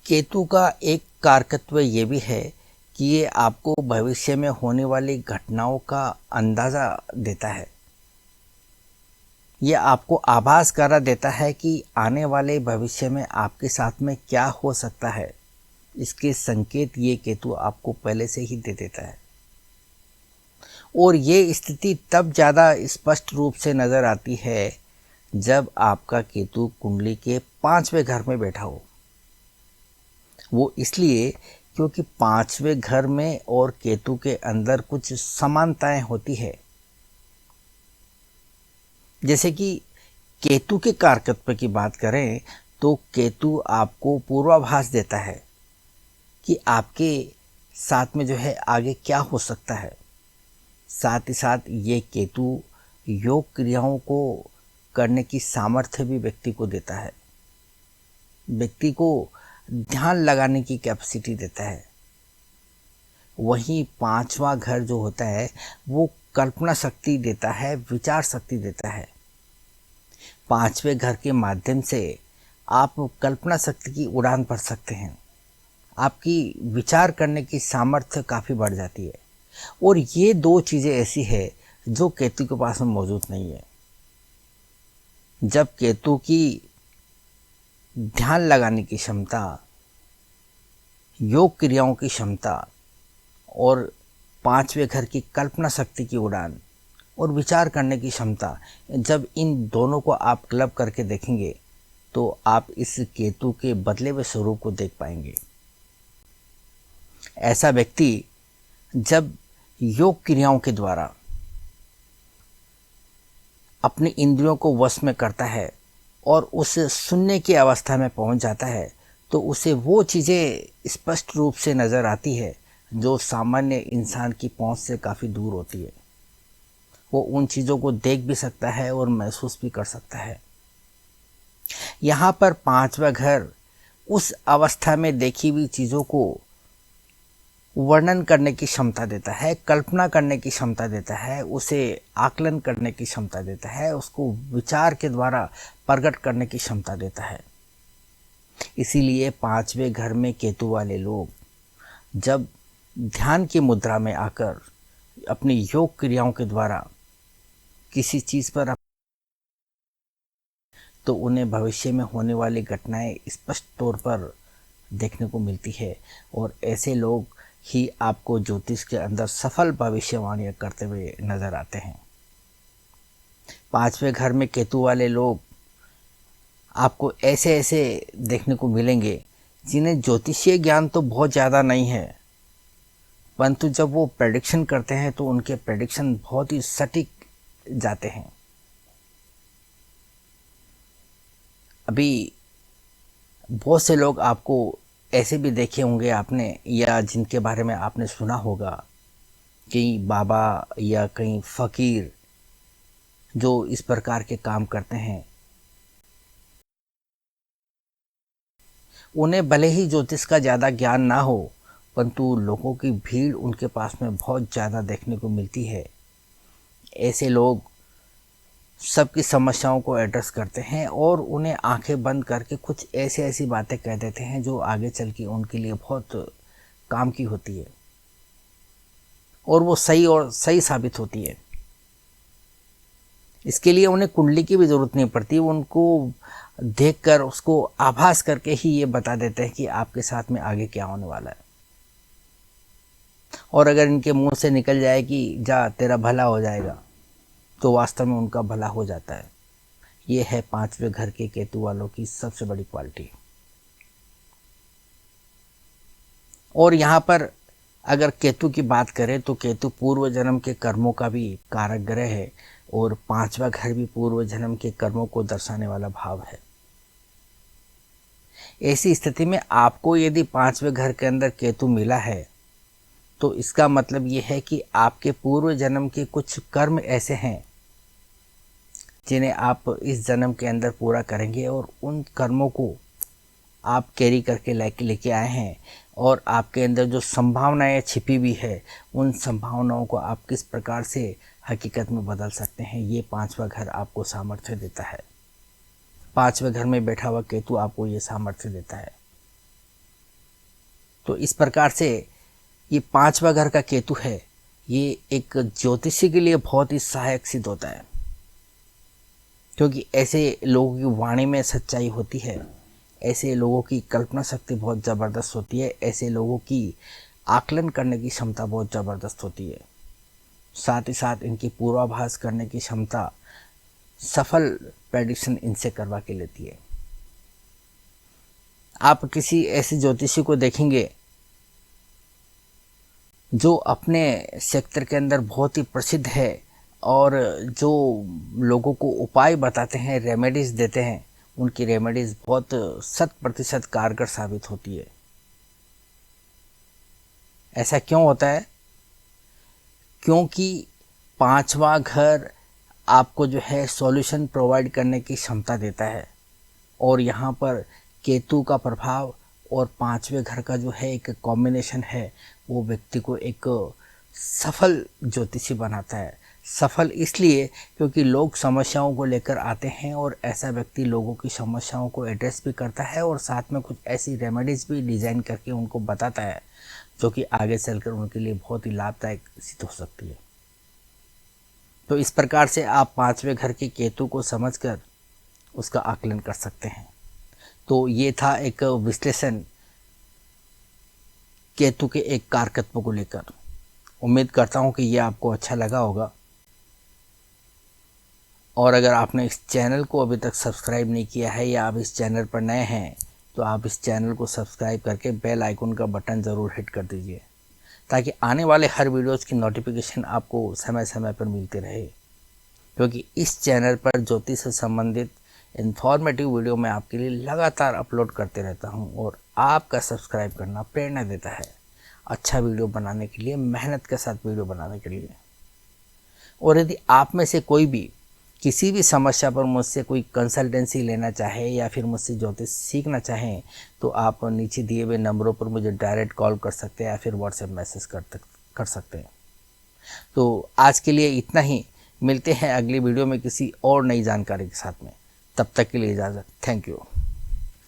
केतु का एक कारकत्व ये भी है कि ये आपको भविष्य में होने वाली घटनाओं का अंदाज़ा देता है। ये आपको आभास करा देता है कि आने वाले भविष्य में आपके साथ में क्या हो सकता है। इसके संकेत ये केतु आपको पहले से ही दे देता है और ये स्थिति तब ज़्यादा स्पष्ट रूप से नज़र आती है जब आपका केतु कुंडली के 5वें घर में बैठा हो। वो इसलिए क्योंकि 5वें घर में और केतु के अंदर कुछ समानताएं होती है। जैसे कि केतु के कारकत्व की बात करें तो केतु आपको पूर्वाभास देता है कि आपके साथ में जो है आगे क्या हो सकता है। साथ ही साथ ये केतु योग क्रियाओं को करने की सामर्थ्य भी व्यक्ति को देता है। व्यक्ति को ध्यान लगाने की कैपेसिटी देता है। वहीं 5वां घर जो होता है वो कल्पना शक्ति देता है, विचार शक्ति देता है। 5वें घर के माध्यम से आप कल्पना शक्ति की उड़ान भर सकते हैं। आपकी विचार करने की सामर्थ्य काफ़ी बढ़ जाती है और ये दो चीज़ें ऐसी है जो केतु के पास में मौजूद नहीं है। जब केतु की ध्यान लगाने की क्षमता, योग क्रियाओं की क्षमता और 5वें घर की कल्पना शक्ति की उड़ान और विचार करने की क्षमता, जब इन दोनों को आप क्लब करके देखेंगे तो आप इस केतु के बदले हुए स्वरूप को देख पाएंगे। ऐसा व्यक्ति जब योग क्रियाओं के द्वारा अपनी इंद्रियों को वश में करता है और उस सुनने की अवस्था में पहुंच जाता है तो उसे वो चीज़ें स्पष्ट रूप से नज़र आती है जो सामान्य इंसान की पहुंच से काफ़ी दूर होती है। वो उन चीज़ों को देख भी सकता है और महसूस भी कर सकता है। यहाँ पर 5वां घर उस अवस्था में देखी हुई चीज़ों को वर्णन करने की क्षमता देता है, कल्पना करने की क्षमता देता है, उसे आकलन करने की क्षमता देता है, उसको विचार के द्वारा प्रकट करने की क्षमता देता है। इसीलिए 5वें घर में केतु वाले लोग जब ध्यान की मुद्रा में आकर अपनी योग क्रियाओं के द्वारा किसी चीज़ पर तो उन्हें भविष्य में होने वाली घटनाएं स्पष्ट तौर पर देखने को मिलती है और ऐसे लोग ही आपको ज्योतिष के अंदर सफल भविष्यवाणियां करते हुए नजर आते हैं। 5वें घर में केतु वाले लोग आपको ऐसे ऐसे देखने को मिलेंगे जिन्हें ज्योतिषीय ज्ञान तो बहुत ज़्यादा नहीं है, परंतु जब वो प्रेडिक्शन करते हैं तो उनके प्रेडिक्शन बहुत ही सटीक जाते हैं। अभी बहुत से लोग आपको ऐसे भी देखे होंगे आपने या जिनके बारे में आपने सुना होगा कि बाबा या कई फ़कीर जो इस प्रकार के काम करते हैं, उन्हें भले ही ज्योतिष का ज़्यादा ज्ञान ना हो परंतु लोगों की भीड़ उनके पास में बहुत ज़्यादा देखने को मिलती है। ऐसे लोग सबकी समस्याओं को एड्रेस करते हैं और उन्हें आंखें बंद करके कुछ ऐसी ऐसी बातें कह देते हैं जो आगे चल के उनके लिए बहुत काम की होती है और वो सही साबित होती है। इसके लिए उन्हें कुंडली की भी ज़रूरत नहीं पड़ती, उनको देखकर उसको आभास करके ही ये बता देते हैं कि आपके साथ में आगे क्या होने वाला है। और अगर इनके मुंह से निकल जाए कि जा तेरा भला हो जाएगा तो वास्तव में उनका भला हो जाता है। ये है 5वें घर के केतु वालों की सबसे बड़ी क्वालिटी। और यहाँ पर अगर केतु की बात करें तो केतु पूर्व जन्म के कर्मों का भी कारक ग्रह है और 5वां घर भी पूर्व जन्म के कर्मों को दर्शाने वाला भाव है। ऐसी स्थिति में आपको यदि 5वें घर के अंदर केतु मिला है तो इसका मतलब ये है कि आपके पूर्व जन्म के कुछ कर्म ऐसे हैं जिन्हें आप इस जन्म के अंदर पूरा करेंगे और उन कर्मों को आप कैरी करके लेके आए हैं और आपके अंदर जो संभावनाएं छिपी हुई है उन संभावनाओं को आप किस प्रकार से हकीकत में बदल सकते हैं, ये 5वां घर आपको सामर्थ्य देता है। 5वें घर में बैठा हुआ केतु आपको ये सामर्थ्य देता है। तो इस प्रकार से ये 5वां घर का केतु है, ये एक ज्योतिषी के लिए बहुत ही सहायक सिद्ध होता है, क्योंकि ऐसे लोगों की वाणी में सच्चाई होती है, ऐसे लोगों की कल्पना शक्ति बहुत ज़बरदस्त होती है, ऐसे लोगों की आकलन करने की क्षमता बहुत ज़बरदस्त होती है। साथ ही साथ इनकी पूर्वाभास करने की क्षमता सफल प्रेडिक्शन इनसे करवा के लेती है। आप किसी ऐसे ज्योतिषी को देखेंगे जो अपने सेक्टर के अंदर बहुत ही प्रसिद्ध है और जो लोगों को उपाय बताते हैं, रेमेडीज देते हैं, उनकी रेमेडीज बहुत 100% कारगर साबित होती है। ऐसा क्यों होता है? क्योंकि 5वां घर आपको जो है सॉल्यूशन प्रोवाइड करने की क्षमता देता है, और यहाँ पर केतु का प्रभाव और 5वें घर का जो है एक कॉम्बिनेशन है, वो व्यक्ति को एक सफल ज्योतिषी बनाता है। सफल इसलिए क्योंकि लोग समस्याओं को लेकर आते हैं और ऐसा व्यक्ति लोगों की समस्याओं को एड्रेस भी करता है और साथ में कुछ ऐसी रेमेडीज़ भी डिज़ाइन करके उनको बताता है जो कि आगे चलकर उनके लिए बहुत ही लाभदायक सिद्ध हो सकती है। तो इस प्रकार से आप 5वें घर के केतु को समझकर उसका आकलन कर सकते हैं। तो ये था एक विश्लेषण केतु के एक कारकत्व को लेकर। उम्मीद करता हूँ कि ये आपको अच्छा लगा होगा, और अगर आपने इस चैनल को अभी तक सब्सक्राइब नहीं किया है या आप इस चैनल पर नए हैं तो आप इस चैनल को सब्सक्राइब करके बेल आइकन का बटन ज़रूर हिट कर दीजिए, ताकि आने वाले हर वीडियोस की नोटिफिकेशन आपको समय समय पर मिलती रहे। क्योंकि इस चैनल पर ज्योतिष से संबंधित इन्फॉर्मेटिव वीडियो मैं आपके लिए लगातार अपलोड करते रहता हूं, और आपका सब्सक्राइब करना प्रेरणा देता है अच्छा वीडियो बनाने के लिए, मेहनत के साथ वीडियो बनाने के लिए। और यदि आप में से कोई भी किसी भी समस्या पर मुझसे कोई कंसल्टेंसी लेना चाहे या फिर मुझसे ज्योतिष सीखना चाहें तो आप नीचे दिए हुए नंबरों पर मुझे डायरेक्ट कॉल कर सकते हैं या फिर व्हाट्सएप मैसेज कर सकते हैं। तो आज के लिए इतना ही, मिलते हैं अगली वीडियो में किसी और नई जानकारी के साथ में। तब तक के लिए इजाज़त। Thank you.